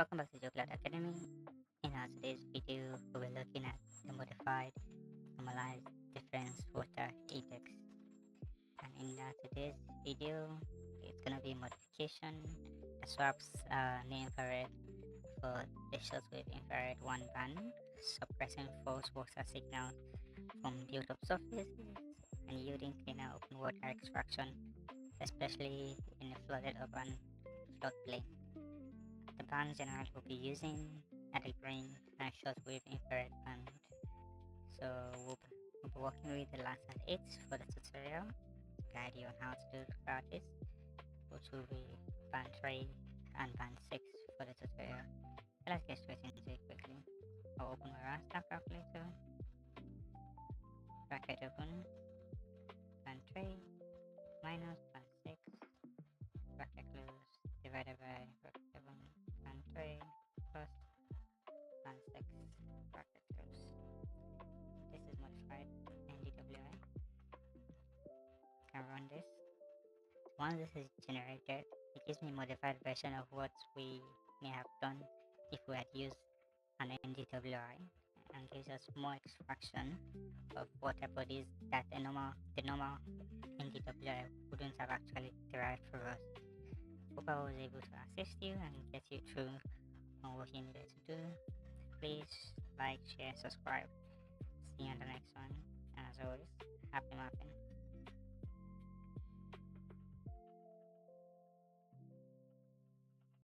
Welcome back to GeoKloud Academy. In our today's video, we'll be looking at the modified normalized difference water index. And in today's video, it's gonna be modification that swaps near infrared for the shortwave infrared one band, suppressing false water signals from built-up surfaces and yielding cleaner open water extraction, especially in a flooded urban floodplain. The bands generally will be using a green and shortwave infrared band. So we'll be working with the Landsat 8 for the tutorial to guide you on how to do this, which will be band 3 and band 6 for the tutorial. So let's get straight into it quickly. I'll open my raster calculator, bracket open, band 3 minus band 6, bracket close, divided by bracket open, band 3 plus band 6, bracket close. This is modified MNDWI. Can run this. Once this is generated, it gives me a modified version of what we may have done if we had used an MNDWI, and gives us more extraction of water bodies that the normal MNDWI wouldn't have actually derived for us. Hope I was able to assist you and get you through on what you needed to do. Please like, share, subscribe. See you on the next one. And as always, happy mapping.